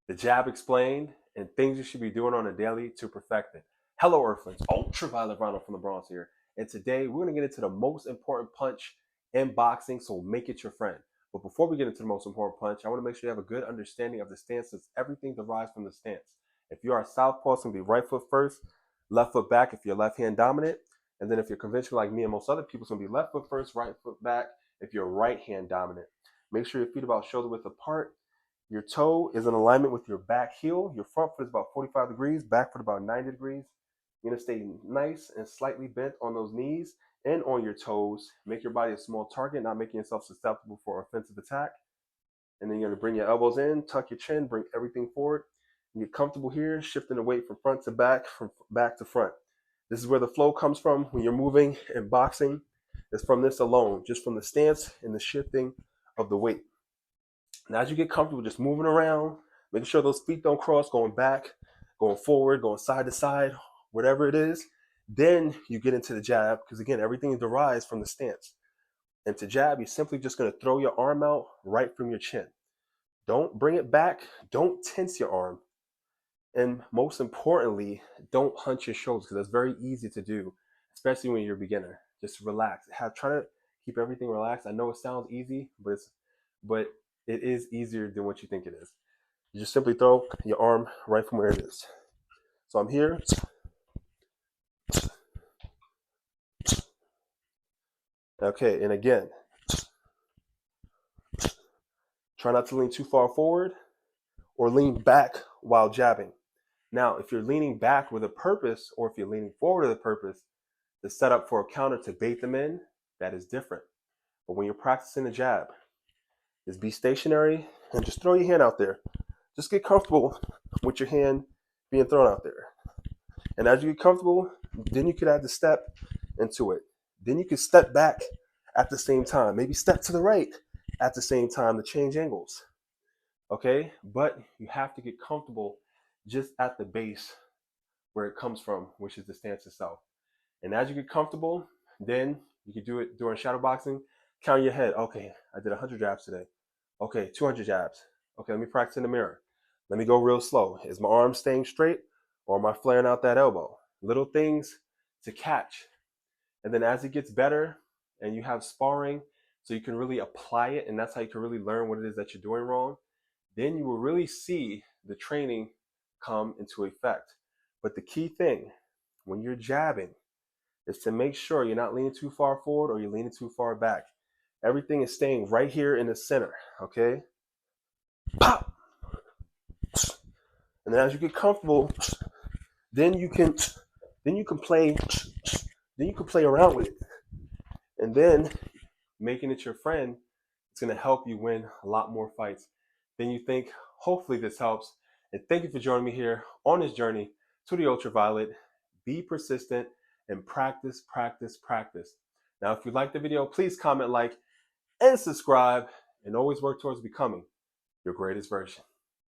the jab explained, and things you should be doing on a daily to perfect it. Hello, Earthlings. Ultraviolet Ronald from the Bronx here. And today we're going to get into the most important punch in boxing, so make it your friend. But before we get into the most important punch, I want to make sure you have a good understanding of the stance, since everything derives from the stance. If you are a southpaw, it's going to be right foot first, left foot back if you're left hand dominant. And then if you're conventional like me and most other people, it's going to be left foot first, right foot back if you're right hand dominant. Make sure your feet are about shoulder width apart. Your toe is in alignment with your back heel. Your front foot is about 45 degrees, back foot about 90 degrees. You're going to stay nice and slightly bent on those knees and on your toes. Make your body a small target, not making yourself susceptible for offensive attack. And then you're going to bring your elbows in, tuck your chin, bring everything forward. And get comfortable here, shifting the weight from front to back, from back to front. This is where the flow comes from when you're moving in boxing. It's from this alone, just from the stance and the shifting of the weight. Now, as you get comfortable just moving around, making sure those feet don't cross, going back, going forward, going side to side, whatever it is, then you get into the jab, because again, everything derives from the stance. And to jab, you're simply just going to throw your arm out right from your chin. Don't bring it back. Don't tense your arm. And most importantly, don't hunch your shoulders, because that's very easy to do, especially when you're a beginner. Just relax. Try to keep everything relaxed. I know it sounds easy, but it is easier than what you think it is. You just simply throw your arm right from where it is. So I'm here. Okay, and again, try not to lean too far forward or lean back while jabbing. Now, if you're leaning back with a purpose, or if you're leaning forward with a purpose to set up for a counter to bait them in, that is different. But when you're practicing the jab, just be stationary and just throw your hand out there. Just get comfortable with your hand being thrown out there. And as you get comfortable, then you could add the step into it. Then you could step back at the same time. Maybe step to the right at the same time to change angles. Okay? But you have to get comfortable just at the base where it comes from, which is the stance itself. And as you get comfortable, then you can do it during shadow boxing. Count your head. Okay, I did 100 jabs today. Okay, 200 jabs. Okay, let me practice in the mirror. Let me go real slow. Is my arm staying straight, or am I flaring out that elbow? Little things to catch. And then as it gets better and you have sparring, so you can really apply it, and that's how you can really learn what it is that you're doing wrong, then you will really see the training come into effect. But the key thing when you're jabbing is to make sure you're not leaning too far forward or you're leaning too far back. Everything is staying right here in the center, okay? Pop! And then as you get comfortable, then you can play around with it. And then making it your friend, it's going to help you win a lot more fights than you think. Hopefully this helps. And thank you for joining me here on this journey to the ultraviolet. Be persistent and practice, practice, practice. Now, if you liked the video, please comment, like, and subscribe, and always work towards becoming your greatest version.